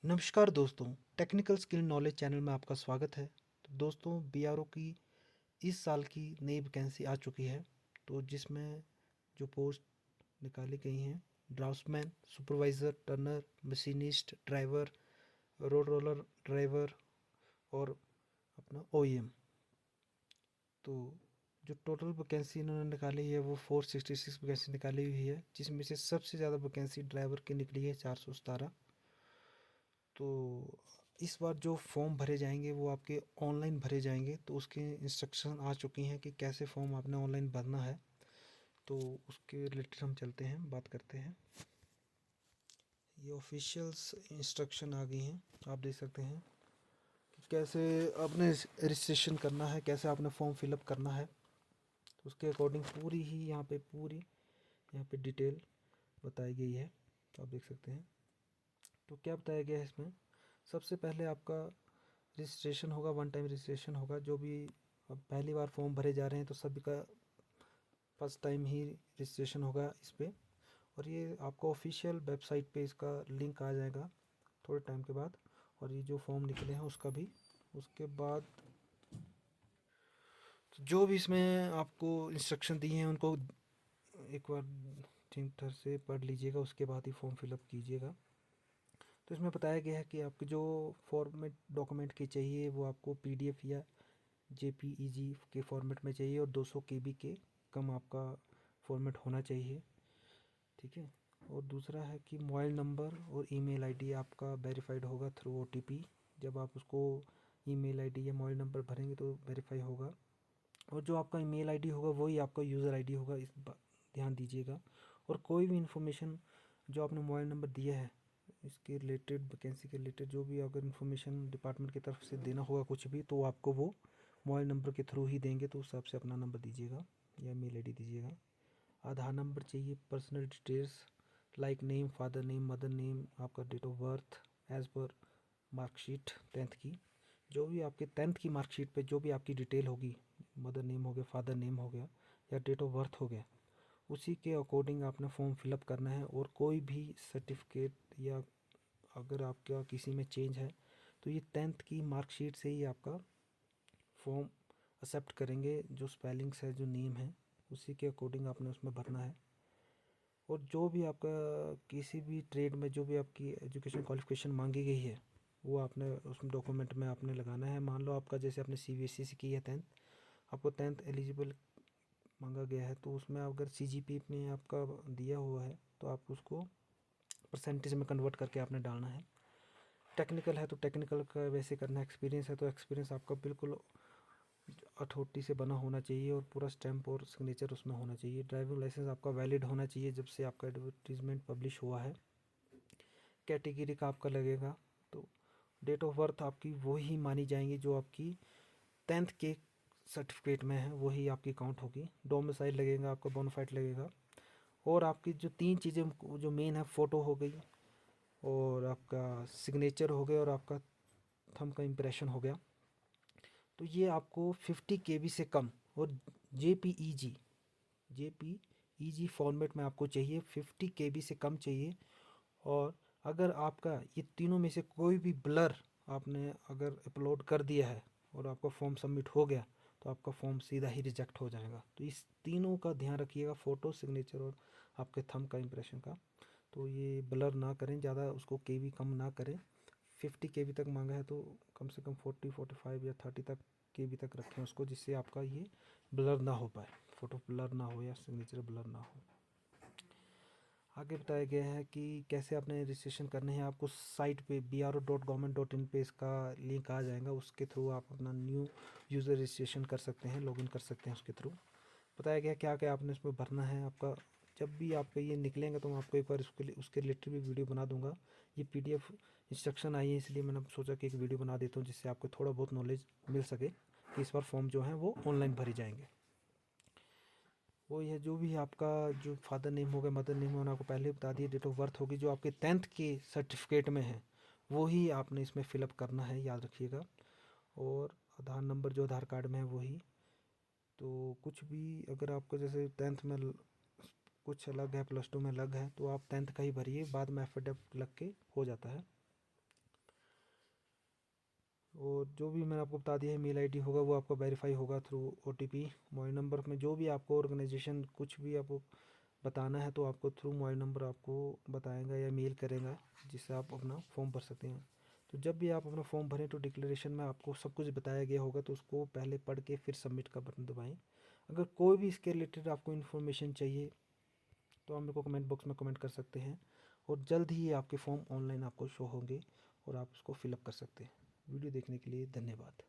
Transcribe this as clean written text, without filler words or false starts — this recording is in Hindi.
नमस्कार दोस्तों, टेक्निकल स्किल नॉलेज चैनल में आपका स्वागत है। तो दोस्तों, बीआरओ की इस साल की नई वैकेंसी आ चुकी है। तो जिसमें जो पोस्ट निकाली गई हैं, draughtsman, supervisor, Turner, machinist, driver, road roller driver और अपना ओईएम। तो जो टोटल वैकेंसी इन्होंने निकाली है वो 466 वैकेंसी निकाली हुई है, जिसमें से सबसे ज़्यादा वैकेंसी ड्राइवर की निकली है 417। तो इस बार जो फॉर्म भरे जाएंगे वो आपके ऑनलाइन भरे जाएंगे। तो उसके इंस्ट्रक्शन आ चुकी हैं कि कैसे फॉर्म आपने ऑनलाइन भरना है। तो उसके रिलेटेड हम चलते हैं, बात करते हैं। ये ऑफिशियल्स इंस्ट्रक्शन आ गई हैं, आप देख सकते हैं कि कैसे आपने रजिस्ट्रेशन करना है, कैसे आपने फॉर्म फिलअप करना है। तो उसके अकॉर्डिंग पूरी यहाँ पे डिटेल बताई गई है। तो आप देख सकते हैं। तो क्या बताया गया है इसमें, सबसे पहले आपका रजिस्ट्रेशन होगा, वन टाइम रजिस्ट्रेशन होगा। जो भी अब पहली बार फॉर्म भरे जा रहे हैं तो सभी का फर्स्ट टाइम ही रजिस्ट्रेशन होगा इस पर। और ये आपको ऑफिशियल वेबसाइट पे इसका लिंक आ जाएगा थोड़े टाइम के बाद। और ये जो फॉर्म निकले हैं उसका भी, उसके बाद तो जो भी इसमें आपको इंस्ट्रक्शन दिए हैं उनको एक बार ठीक तरह से पढ़ लीजिएगा, उसके बाद ही फॉर्म फिलअप कीजिएगा। तो इसमें बताया गया है कि आपके जो फॉर्मेट डॉक्यूमेंट के चाहिए वो आपको पीडीएफ या जेपीईजी के फॉर्मेट में चाहिए, और 200 केबी के कम आपका फॉर्मेट होना चाहिए। ठीक है। और दूसरा है कि मोबाइल नंबर और ईमेल आईडी आपका वेरीफाइड होगा थ्रू ओटीपी। जब आप उसको ईमेल आईडी या मोबाइल नंबर भरेंगे तो वेरीफाई होगा। और जो आपका ईमेल आईडी होगा वही आपका यूज़र आईडी होगा, ध्यान दीजिएगा। और कोई भी इन्फॉर्मेशन जो आपने मोबाइल नंबर दिया है इसके रिलेटेड, वैकेंसी के रिलेटेड जो भी अगर इन्फॉर्मेशन डिपार्टमेंट की तरफ से देना होगा कुछ भी, तो आपको वो मोबाइल नंबर के थ्रू ही देंगे। तो उस हिसाब से अपना नंबर दीजिएगा या मेल आईडी दीजिएगा। आधार नंबर चाहिए, personal details like name, father name, mother name, आपका डेट ऑफ बर्थ एज पर मार्कशीट 10th की। जो भी आपके 10th की मार्कशीट पे जो भी आपकी डिटेल होगी, मदर नेम हो गया, फादर नेम हो गया या डेट ऑफ बर्थ हो गया, उसी के अकॉर्डिंग आपने फॉर्म फिलअप करना है। और कोई भी सर्टिफिकेट या अगर आपका किसी में चेंज है तो ये 10th की मार्कशीट से ही आपका फॉर्म एक्सेप्ट करेंगे। जो स्पेलिंग्स है, जो नेम है, उसी के अकॉर्डिंग आपने उसमें भरना है। और जो भी आपका किसी भी ट्रेड में जो भी आपकी एजुकेशन क्वालिफिकेशन मांगी गई है वो आपने उसमें डॉक्यूमेंट में आपने लगाना है। मान लो आपका जैसे आपने सीबीएसई से की है 10th, आपको 10th एलिजिबल मांगा गया है, तो उसमें अगर सीजीपी में आपका दिया हुआ है तो आप उसको परसेंटेज में कन्वर्ट करके आपने डालना है। टेक्निकल है तो टेक्निकल का वैसे करना है, एक्सपीरियंस है तो एक्सपीरियंस आपका बिल्कुल अथॉरिटी से बना होना चाहिए और पूरा स्टैंप और सिग्नेचर उसमें होना चाहिए। ड्राइविंग लाइसेंस आपका वैलिड होना चाहिए जब से आपका एडवर्टीजमेंट पब्लिश हुआ है। कैटेगरी का आपका लगेगा। तो डेट ऑफ बर्थ आपकी वही मानी जाएंगी जो आपकी 10th के सर्टिफिकेट में है, वही आपकी काउंट होगी। डोमिसाइल लगेगा आपका, बोनाफाइड लगेगा। और आपकी जो तीन चीज़ें जो मेन है, फ़ोटो हो गई और आपका सिग्नेचर हो गया और आपका थंब का इम्प्रेशन हो गया। तो ये आपको 50 केबी से कम और जेपीईजी जेपीईजी फॉर्मेट में आपको चाहिए, 50 केबी से कम चाहिए। और अगर आपका ये तीनों में से कोई भी ब्लर आपने अगर अपलोड कर दिया है और आपका फॉर्म सबमिट हो गया तो आपका फॉर्म सीधा ही रिजेक्ट हो जाएगा। तो इस तीनों का ध्यान रखिएगा, फ़ोटो, सिग्नेचर और आपके थंब का इम्प्रेशन का। तो ये ब्लर ना करें, ज़्यादा उसको केबी कम ना करें। 50 केबी तक मांगा है तो कम से कम 40, 45 या 30 तक केबी तक रखें उसको, जिससे आपका ये ब्लर ना हो पाए, फ़ोटो ब्लर ना हो या सिग्नेचर ब्लर ना हो। आगे बताया गया है कि कैसे आपने रजिस्ट्रेशन करने हैं। आपको साइट पे bro.government.in पे इसका लिंक आ जाएगा, उसके थ्रू आप अपना न्यू यूज़र रजिस्ट्रेशन कर सकते हैं, लॉगिन कर सकते हैं उसके थ्रू। बताया गया क्या क्या आपने इसमें भरना है। आपका जब भी आपका ये निकलेंगे तो मैं आपको एक बार उसके रिलेटेड भी वीडियो बना दूंगा। ये पीडीएफ इंस्ट्रक्शन आई है इसलिए मैंने सोचा कि एक वीडियो बना देता हूँ जिससे आपको थोड़ा बहुत नॉलेज मिल सके कि इस बार फॉर्म जो है वो ऑनलाइन भरे जाएंगे। वो है जो भी आपका जो फादर नेम होगा, मदर नेम होगा, आपको पहले बता दिया। डेट ऑफ बर्थ होगी जो आपके 10th के सर्टिफिकेट में है वो ही आपने इसमें फिलअप करना है, याद रखिएगा। और आधार नंबर जो आधार कार्ड में है वही। तो कुछ भी अगर आपको जैसे 10th में कुछ अलग है, +2 में अलग है, तो आप 10th का ही भरिए, बाद में एफिडेविट लग के हो जाता है। और जो भी मैंने आपको बता दिया है, मेल आईडी होगा वो आपका वेरीफाई होगा थ्रू ओटीपी। मोबाइल नंबर में जो भी आपको ऑर्गेनाइजेशन कुछ भी आपको बताना है तो आपको थ्रू मोबाइल नंबर आपको बताएगा या मेल करेगा, जिससे आप अपना फॉर्म भर सकते हैं। तो जब भी आप अपना फॉर्म भरें तो डिक्लेरेशन में आपको सब कुछ बताया गया होगा, तो उसको पहले पढ़ के फिर सबमिट का बटन दबाएं। अगर कोई भी इसके रिलेटेड आपको इन्फॉर्मेशन चाहिए तो आप मेरे को कमेंट बॉक्स में कमेंट कर सकते हैं, और जल्द ही ये आपके फॉर्म ऑनलाइन आपको शो होंगे और आप उसको फिलअप कर सकते हैं। वीडियो देखने के लिए धन्यवाद।